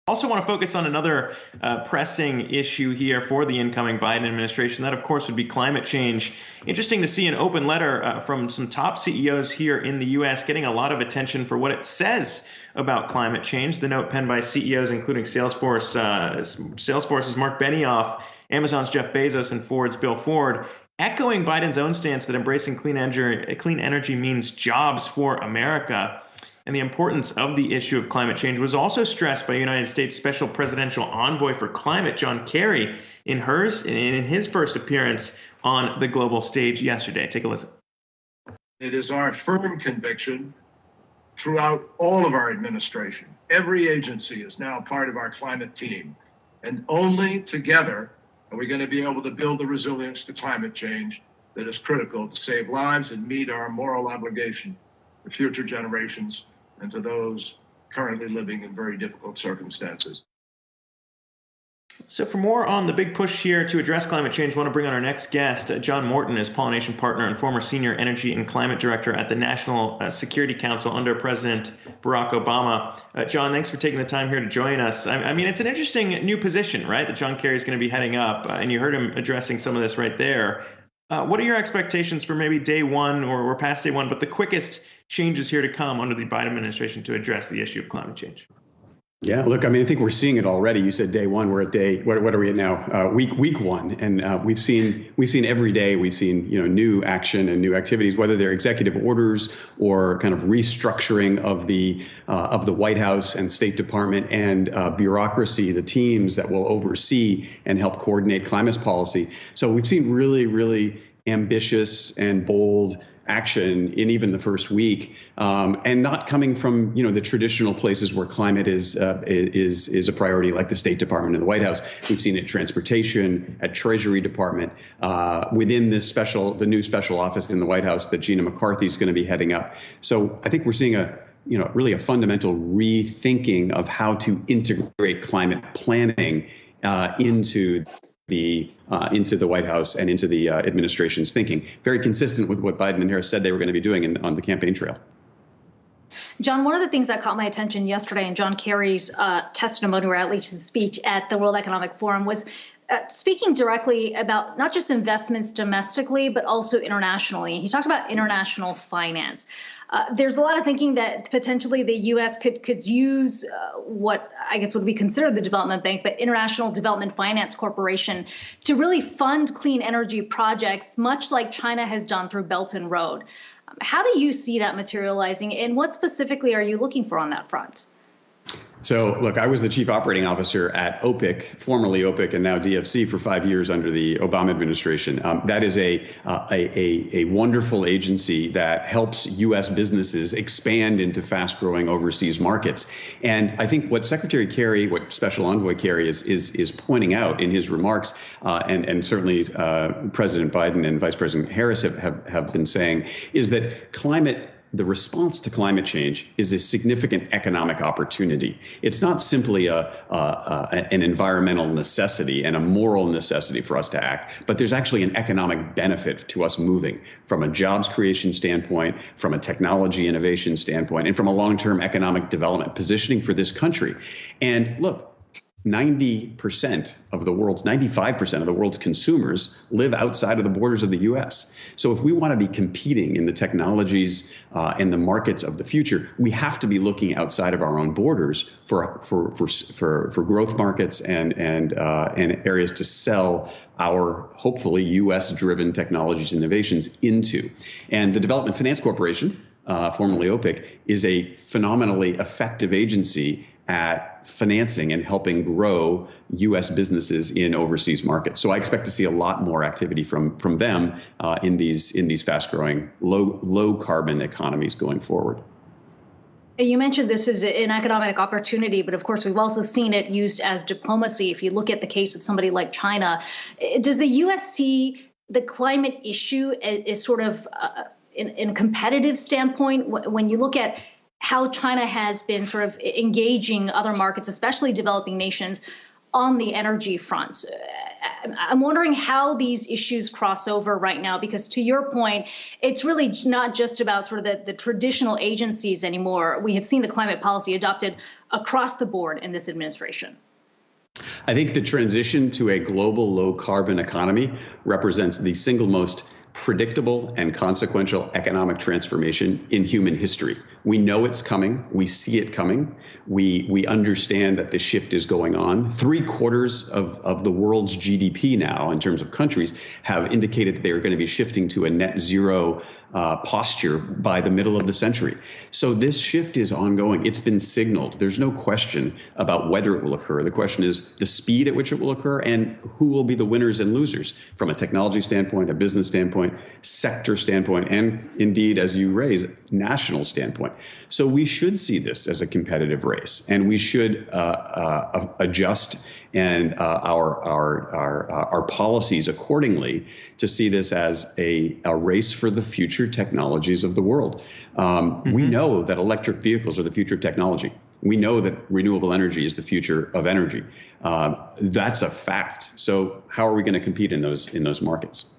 Also want to focus on another pressing issue here for the incoming Biden administration. That, of course, would be climate change. Interesting to see an open letter from some top CEOs here in the U.S. getting a lot of attention for what it says about climate change. The note penned by CEOs including Salesforce's Mark Benioff, Amazon's Jeff Bezos, and Ford's Bill Ford, echoing Biden's own stance that embracing clean energy means jobs for America. And the importance of the issue of climate change was also stressed by United States Special Presidential Envoy for Climate, John Kerry, in his first appearance on the global stage yesterday. Take a listen. It is our firm conviction throughout all of our administration. Every agency is now part of our climate team. And only together are we going to be able to build the resilience to climate change that is critical to save lives and meet our moral obligation to future generations and to those currently living in very difficult circumstances. So for more on the big push here to address climate change, I want to bring on our next guest. John Morton is Pollination partner and former senior energy and climate director at the National Security Council under President Barack Obama. John, thanks for taking the time here to join us. I mean, it's an interesting new position, right, that John Kerry is going to be heading up, and you heard him addressing some of this right there. What are your expectations for maybe day one or past day one, but the quickest changes here to come under the Biden administration to address the issue of climate change? Yeah, look, I mean, I think we're seeing it already. You said day one. We're at day. What are we at now? Week one, and we've seen every day. We've seen new action and new activities, whether they're executive orders or kind of restructuring of the White House and State Department and bureaucracy, the teams that will oversee and help coordinate climate policy. So we've seen really, really ambitious and bold action in even the first week, and not coming from the traditional places where climate is a priority, like the State Department and the White House. We've seen it in transportation, at Treasury Department, within the new special office in the White House that Gina McCarthy is going to be heading up. So I think we're seeing really a fundamental rethinking of how to integrate climate planning into the White House and into the administration's thinking, very consistent with what Biden and Harris said they were going to be doing on the campaign trail. John, one of the things that caught my attention yesterday in John Kerry's testimony, or at least his speech at the World Economic Forum, was speaking directly about not just investments domestically, but also internationally. He talked about international finance. There's a lot of thinking that potentially the U.S. could use what I guess would be considered the development bank, but International Development Finance Corporation, to really fund clean energy projects, much like China has done through Belt and Road. How do you see that materializing, and what specifically are you looking for on that front? So, look, I was the chief operating officer at OPIC, formerly OPIC and now DFC, for 5 years under the Obama administration. That is a wonderful agency that helps U.S. businesses expand into fast-growing overseas markets. And I think what Secretary Kerry, what Special Envoy Kerry is pointing out in his remarks, and certainly President Biden and Vice President Harris have been saying, is that the response to climate change is a significant economic opportunity. It's not simply an environmental necessity and a moral necessity for us to act, but there's actually an economic benefit to us moving from a jobs creation standpoint, from a technology innovation standpoint, and from a long-term economic development positioning for this country. And look, 95% of the world's consumers live outside of the borders of the U.S. So if we want to be competing in the technologies and the markets of the future, we have to be looking outside of our own borders for growth markets and areas to sell our hopefully U.S.-driven technologies and innovations into. And the Development Finance Corporation, formerly OPIC, is a phenomenally effective agency at financing and helping grow U.S. businesses in overseas markets. So I expect to see a lot more activity from them in these fast-growing, low carbon economies going forward. You mentioned this is an economic opportunity, but of course we've also seen it used as diplomacy. If you look at the case of somebody like China, does the U.S. see the climate issue as sort of in a competitive standpoint when you look at how China has been sort of engaging other markets, especially developing nations, on the energy front? I'm wondering how these issues cross over right now, because to your point, it's really not just about sort of the traditional agencies anymore. We have seen the climate policy adopted across the board in this administration. I think the transition to a global low carbon economy represents the single most predictable and consequential economic transformation in human history. We know it's coming. We see it coming. We understand that the shift is going on. 3/4 of the world's GDP now, in terms of countries, have indicated that they are going to be shifting to a net zero posture by the middle of the century. So this shift is ongoing. It's been signaled. There's no question about whether it will occur. The question is the speed at which it will occur and who will be the winners and losers from a technology standpoint, a business standpoint, sector standpoint, and indeed, as you raise, national standpoint. So we should see this as a competitive race, and we should adjust and our policies accordingly to see this as a race for the future technologies of the world. We know that electric vehicles are the future of technology. We know that renewable energy is the future of energy. That's a fact. So how are we going to compete in those markets?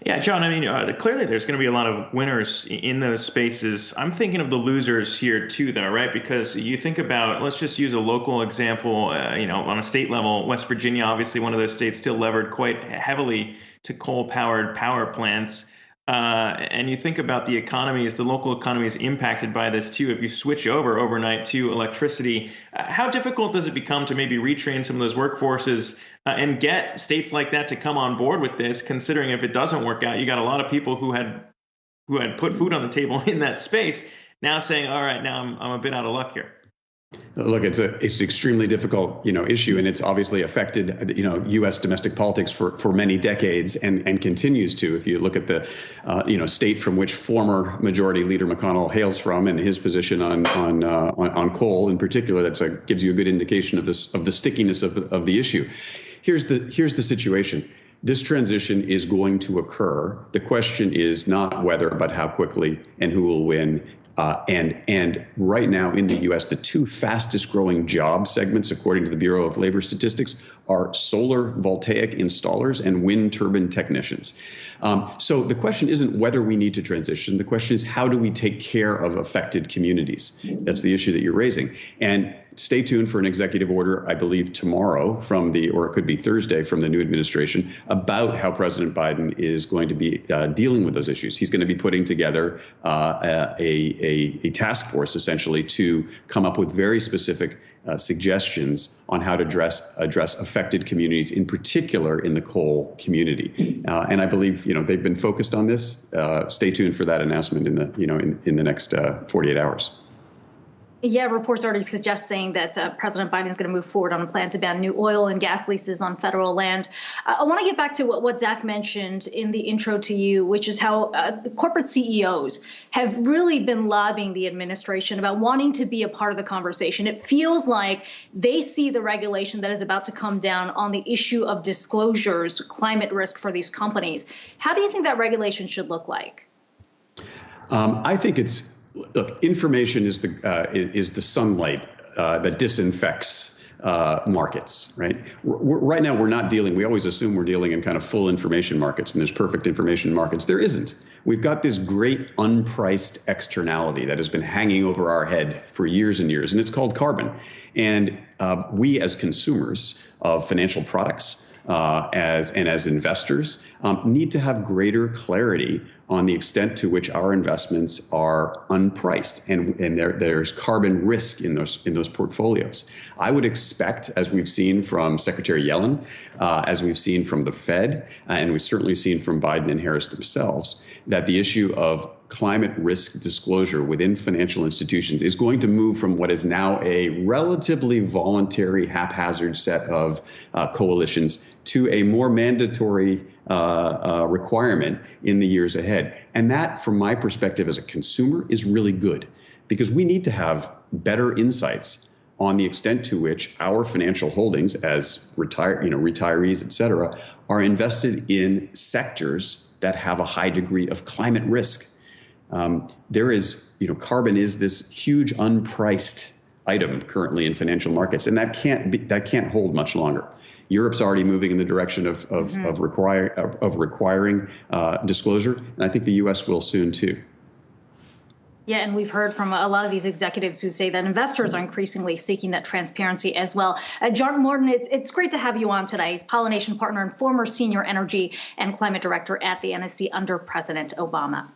Yeah, John, I mean, clearly there's going to be a lot of winners in those spaces. I'm thinking of the losers here too, though, right? Because you think about, let's just use a local example, on a state level, West Virginia, obviously one of those states still levered quite heavily to coal-powered power plants. And you think about the economies, the local economy is impacted by this too. If you switch over overnight to electricity, how difficult does it become to maybe retrain some of those workforces and get states like that to come on board with this, considering if it doesn't work out, you got a lot of people who had put food on the table in that space now saying, all right, now I'm a bit out of luck here. Look, it's an extremely difficult, issue, and it's obviously affected, U.S. domestic politics for many decades and continues to. If you look at the, state from which former Majority Leader McConnell hails from and his position on coal in particular, that gives you a good indication of the stickiness of the issue. Here's the situation. This transition is going to occur. The question is not whether, but how quickly and who will win. And right now in the U.S., the two fastest growing job segments, according to the Bureau of Labor Statistics, are solar voltaic installers and wind turbine technicians. So the question isn't whether we need to transition. The question is, how do we take care of affected communities? That's the issue that you're raising. And stay tuned for an executive order, I believe tomorrow or it could be Thursday from the new administration, about how President Biden is going to be dealing with those issues. He's going to be putting together a task force, essentially, to come up with very specific suggestions on how to address affected communities, in particular in the coal community. And I believe they've been focused on this. Stay tuned for that announcement in the next 48 hours. Yeah, reports already suggesting that President Biden is going to move forward on a plan to ban new oil and gas leases on federal land. I want to get back to what Zach mentioned in the intro to you, which is how the corporate CEOs have really been lobbying the administration about wanting to be a part of the conversation. It feels like they see the regulation that is about to come down on the issue of disclosures, climate risk for these companies. How do you think that regulation should look like? I think look, information is the sunlight that disinfects markets, right? Right now, we're not dealing. We always assume we're dealing in kind of full information markets, and there's perfect information markets. There isn't. We've got this great unpriced externality that has been hanging over our head for years and years, and it's called carbon. And we, as consumers of financial products, as investors, need to have greater clarity on the extent to which our investments are unpriced, and there's carbon risk in those portfolios. I would expect, as we've seen from Secretary Yellen, as we've seen from the Fed, and we've certainly seen from Biden and Harris themselves, that the issue of climate risk disclosure within financial institutions is going to move from what is now a relatively voluntary, haphazard set of coalitions to a more mandatory requirement in the years ahead. And that, from my perspective as a consumer, is really good, because we need to have better insights on the extent to which our financial holdings as retirees, et cetera, are invested in sectors that have a high degree of climate risk. Carbon is this huge unpriced item currently in financial markets, and that can't hold much longer. Europe's already moving in the direction of requiring disclosure, and I think the U.S. will soon too. Yeah, and we've heard from a lot of these executives who say that investors are increasingly seeking that transparency as well. John Morton, it's great to have you on today. He's Pollination partner and former senior energy and climate director at the NSC under President Obama.